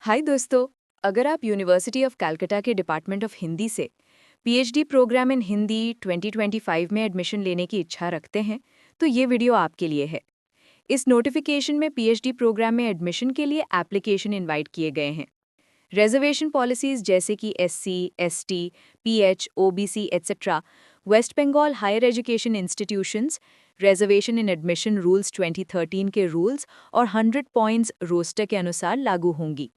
हाय दोस्तों, अगर आप यूनिवर्सिटी ऑफ कलकत्ता के डिपार्टमेंट ऑफ हिंदी से पीएचडी प्रोग्राम इन हिंदी 2025 में एडमिशन लेने की इच्छा रखते हैं, तो ये वीडियो आपके लिए है। इस नोटिफिकेशन में पीएचडी प्रोग्राम में एडमिशन के लिए एप्लीकेशन इनवाइट किए गए हैं। रिजर्वेशन पॉलिसीज जैसे कि SC, ST, PH, OBC et cetera, West Bengal higher education institutions, reservation in admission rules 2013 के रूल्स और 100 पॉइंट्स रोस्टर के अनुसार लागू होंगी।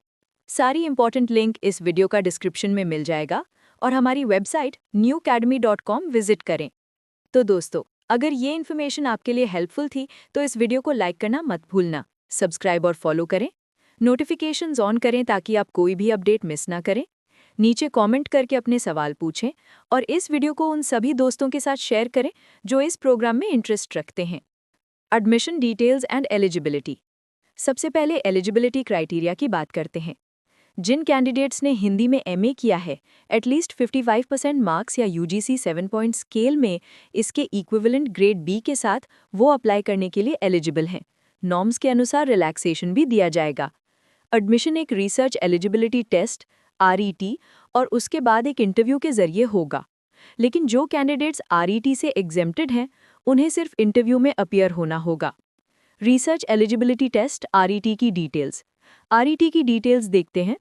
सारी इंपॉर्टेंट लिंक इस वीडियो का डिस्क्रिप्शन में मिल जाएगा और हमारी वेबसाइट newacademy.com विजिट करें। तो दोस्तों, अगर ये इन्फॉर्मेशन आपके लिए हेल्पफुल थी तो इस वीडियो को लाइक करना मत भूलना, सब्सक्राइब और फॉलो करें, नोटिफिकेशंस ऑन करें ताकि आप कोई भी अपडेट मिस ना करें। नीचे कमेंट करके अपने सवाल पूछें और इस वीडियो को उन सभी दोस्तों के साथ शेयर करें जो इस प्रोग्राम में इंटरेस्ट रखते हैं। Admission details and eligibility. सबसे पहले एलिजिबिलिटी क्राइटेरिया की बात करते हैं। जिन कैंडिडेट्स ने हिंदी में एमए किया है, एटलीस्ट 55% मार्क्स या यूजीसी 7 पॉइंट स्केल में इसके इक्विवेलेंट ग्रेड बी के साथ वो अप्लाई करने के लिए एलिजिबल हैं। नॉर्म्स के अनुसार रिलैक्सेशन भी दिया जाएगा। एडमिशन एक रिसर्च एलिजिबिलिटी टेस्ट आरईटी और उसके बाद एक इंटरव्यू के जरिए होगा। लेकिन जो कैंडिडेट्स आरईटी से एग्जेम्प्टेड हैं, उन्हें सिर्फ इंटरव्यू में अपीयर होना होगा। रिसर्च एलिजिबिलिटी टेस्ट आरईटी की डिटेल्स। आरईटी की डिटेल्स देखते हैं।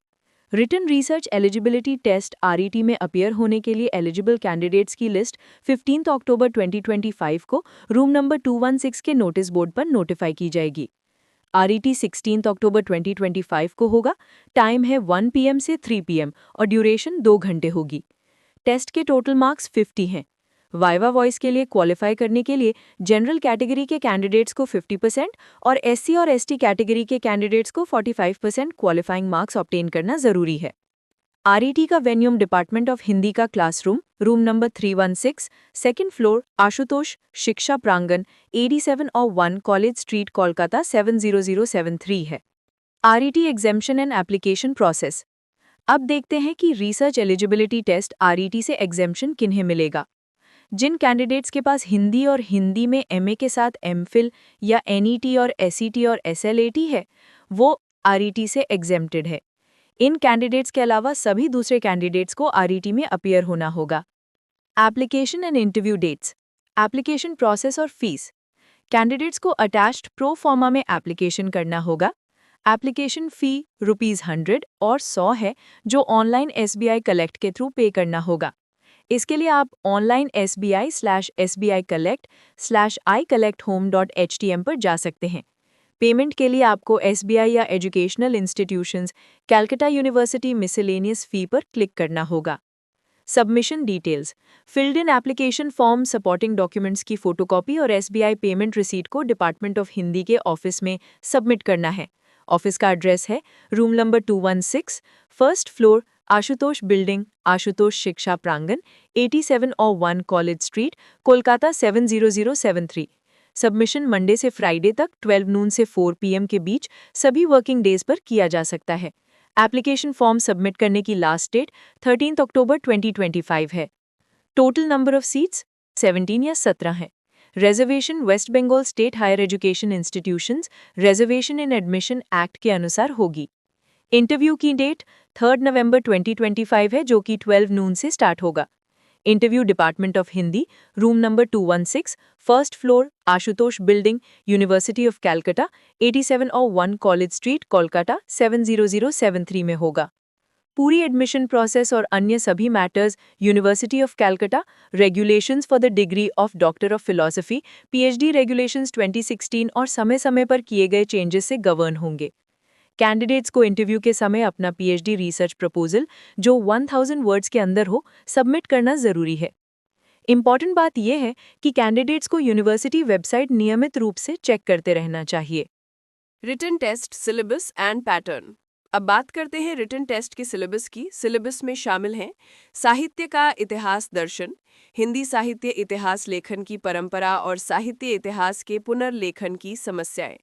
Written research eligibility test RET में अपीयर होने के लिए एलिजिबल कैंडिडेट्स की लिस्ट 15 अक्टूबर 2025 को रूम नंबर 216 के नोटिस बोर्ड पर नोटिफाई की जाएगी। आरईटी 16 अक्टूबर 2025 को होगा। टाइम है 1 PM से 3 PM और ड्यूरेशन 2 घंटे होगी। टेस्ट के टोटल मार्क्स 50 हैं। वाइवा वॉइस के लिए क्वालिफाई करने के लिए जनरल कैटेगरी के कैंडिडेट्स को 50% और एससी और एसटी कैटेगरी के कैंडिडेट्स को 45% क्वालिफाइंग मार्क्स ऑब्टेन करना जरूरी है। आरईटी का वेन्यूम डिपार्टमेंट ऑफ हिंदी का classroom room number 316, second floor, Ashutosh शिक्षा प्रांगण 87 और 1 कॉलेज स्ट्रीट, कोलकाता 70073 है। RET exemption and application process. अब देखते हैं कि रिसर्च एलिजिबिलिटी टेस्ट आरईटी से एग्जेम्पशन किन्हें मिलेगा। जिन कैंडिडेट्स के पास हिंदी और हिंदी में एमए के साथ एमफिल या एनईटी और एसईटी और एसएलएटी है, वो आरईटी से एग्जेम्प्टेड है। इन कैंडिडेट्स के अलावा सभी दूसरे कैंडिडेट्स को आरईटी में अपीयर होना होगा। Application and interview dates, application process और फीस। कैंडिडेट्स को अटैच्ड प्रो फॉर्मा में एप्लीकेशन करना होगा। एप्लीकेशन फ़ी ₹100 और 100 है, जो ऑनलाइन एसबीआई कलेक्ट के थ्रू पे करना होगा। इसके लिए आप ऑनलाइन sbi/sbicollect/icollecthome.htm पर जा सकते हैं। पेमेंट के लिए आपको एसबीआई या educational institutions Calcutta university miscellaneous fee पर क्लिक करना होगा। Submission details. Filled in application form, supporting documents की फोटोकॉपी और एसबीआई पेमेंट रिसीट को डिपार्टमेंट ऑफ हिंदी के ऑफिस में सबमिट करना है। ऑफिस का एड्रेस है room number 216, first floor, Ashutosh building, Ashutosh शिक्षा प्रांगण 87 और 1 college street, Kolkata 70073। Submission Monday से फ्राइडे तक 12 नून से 4 PM के बीच सभी वर्किंग डेज पर किया जा सकता है। एप्लीकेशन फॉर्म सबमिट करने की लास्ट डेट 13 अक्टूबर 2025 है। टोटल नंबर ऑफ सीट्स 17 या 17 हैं। Reservation West Bengal state higher education institutions reservation in admission act के अनुसार होगी। इंटरव्यू की डेट 3 नवंबर 2025 है, जो कि 12 नून से स्टार्ट होगा। Interview department of Hindi, room number 216, first floor, Ashutosh building, university of Calcutta 87 और 1 कॉलेज स्ट्रीट, कोलकाता 70073 में होगा। पूरी एडमिशन प्रोसेस और अन्य सभी matters university of Calcutta regulations for the degree of doctor of philosophy PhD regulations 2016 और समय समय पर किए गए चेंजेस से गवर्न होंगे। कैंडिडेट्स को इंटरव्यू के समय अपना पीएचडी रिसर्च प्रपोजल, जो 1000 वर्ड्स के अंदर हो, सबमिट करना जरूरी है। इंपॉर्टेंट बात यह है कि कैंडिडेट्स को यूनिवर्सिटी वेबसाइट नियमित रूप से चेक करते रहना चाहिए। Written test syllabus and pattern. अब बात करते हैं रिटन टेस्ट के सिलेबस की। सिलेबस में शामिल हैं साहित्य का इतिहास दर्शन, हिंदी साहित्य इतिहास लेखन की परंपरा और साहित्य इतिहास के पुनर्लेखन की समस्याएं,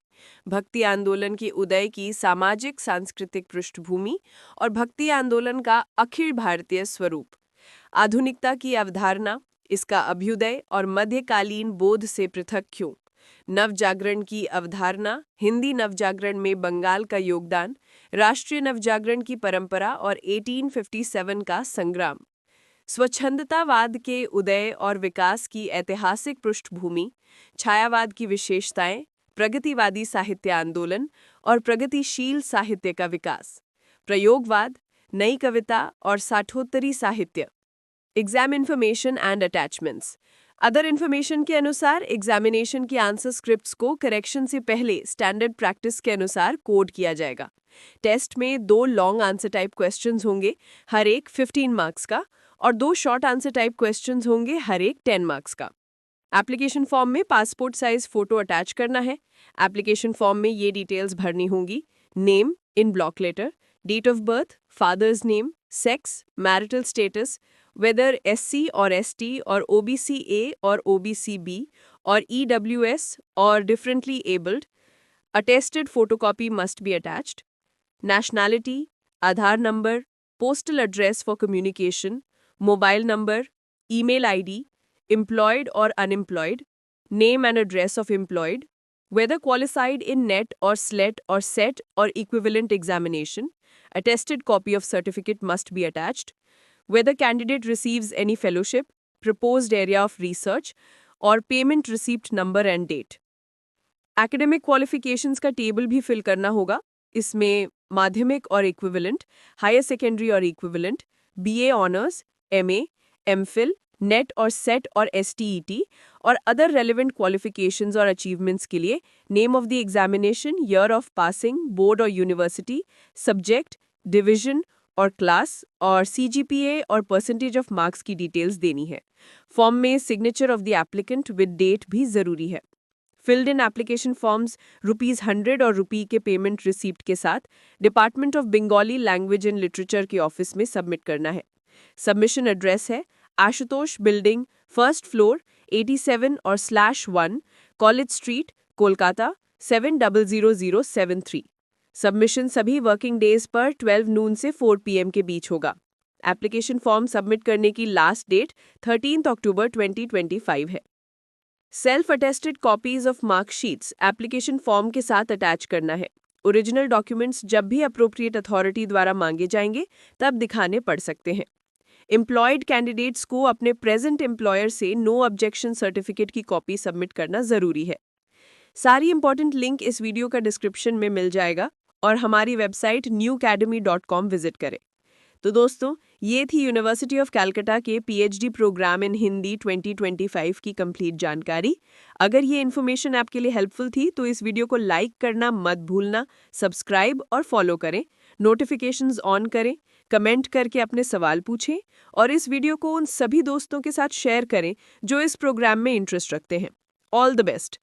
भक्ति आंदोलन की उदय की सामाजिक सांस्कृतिक पृष्ठभूमि और भक्ति आंदोलन का अखिल भारतीय स्वरूप, आधुनिकता की अवधारणा, इसका अभ्युदय और मध्यकालीन बोध से पृथक क्यों, नवजागरण की अवधारणा, हिंदी नवजागरण में बंगाल का योगदान, राष्ट्रीय नवजागरण की परंपरा और 1857 का संग्राम, स्वच्छंदतावाद के उदय और विकास की ऐतिहासिक पृष्ठभूमि, छायावाद की विशेषताएं, प्रगतिवादी साहित्य आंदोलन और प्रगतिशील साहित्य का विकास, प्रयोगवाद, नई कविता और साठोत्तरी साहित्य, exam information and attachments. Other information के अनुसार एग्जामिनेशन की आंसर स्क्रिप्ट्स को करेक्शन से पहले स्टैंडर्ड प्रैक्टिस के अनुसार कोड किया जाएगा। टेस्ट में 2 लॉन्ग आंसर टाइप क्वेश्चंस होंगे, हर एक 15 मार्क्स का, और 2 शॉर्ट आंसर टाइप क्वेश्चंस होंगे, हर एक 10 मार्क्स का। एप्लीकेशन फॉर्म में पासपोर्ट साइज फोटो अटैच करना है। एप्लीकेशन फॉर्म में ये डिटेल्स भरनी होंगी: name in block letter, date of birth, father's name, sex, marital status, whether SC or ST or OBC A or OBC B or EWS or differently abled, attested photocopy must be attached. Nationality, Aadhaar number, postal address for communication, mobile number, email ID, employed or unemployed, name and address of employed, whether qualified in NET or SLET or SET or equivalent examination, attested copy of certificate must be attached. Whether candidate receives any fellowship, proposed area of research, or payment receipt number and date. Academic qualifications का table भी fill करना होगा। इसमें माध्यमिक और equivalent, higher secondary और equivalent, BA honours, MA, MPhil, NET और SET और STET और अदर रेलेवेंट क्वालिफिकेशंस और अचीवमेंट्स के लिए name of the examination, year of passing, board और यूनिवर्सिटी, सब्जेक्ट, डिवीजन और क्लास और CGPA और परसेंटेज ऑफ मार्क्स की डिटेल्स देनी है। फॉर्म में signature of the applicant with date भी जरूरी है। फिल्ड इन एप्लीकेशन फॉर्म्स ₹100 और रुपये के पेमेंट रिसीप्ट के साथ department of Bengali language and literature के ऑफिस में सबमिट करना है। सबमिशन एड्रेस है आशुतोष बिल्डिंग, फर्स्ट फ्लोर, 87 और /1 कॉलेज स्ट्रीट, कोलकाता 700073। सबमिशन सभी वर्किंग डेज पर 12 नून से 4 PM के बीच होगा। एप्लीकेशन फॉर्म सबमिट करने की लास्ट डेट 13 अक्टूबर 2025 है। Self attested copies of marksheets application form के साथ अटैच करना है। ओरिजिनल डॉक्यूमेंट्स जब भी अप्रोप्रिएट अथॉरिटी द्वारा मांगे जाएंगे तब दिखाने पड़ सकते हैं। एम्प्लॉयड कैंडिडेट्स को अपने प्रेजेंट एम्प्लॉयर से नो ऑब्जेक्शन सर्टिफिकेट की कॉपी सबमिट करना जरूरी है। सारी इंपॉर्टेंट लिंक इस वीडियो का डिस्क्रिप्शन में मिल जाएगा और हमारी वेबसाइट newacademy.com विजिट करें। तो दोस्तों, ये थी यूनिवर्सिटी ऑफ कलकत्ता के PhD प्रोग्राम इन हिंदी 2025 की कंप्लीट जानकारी। अगर ये इन्फॉर्मेशन आपके लिए हेल्पफुल थी तो इस वीडियो को लाइक करना मत भूलना, सब्सक्राइब और फॉलो करें, नोटिफिकेशंस ऑन करें, कमेंट करके अपने सवाल पूछें और इस वीडियो को उन सभी दोस्तों के साथ शेयर करें जो इस प्रोग्राम में इंटरेस्ट रखते हैं। All the best.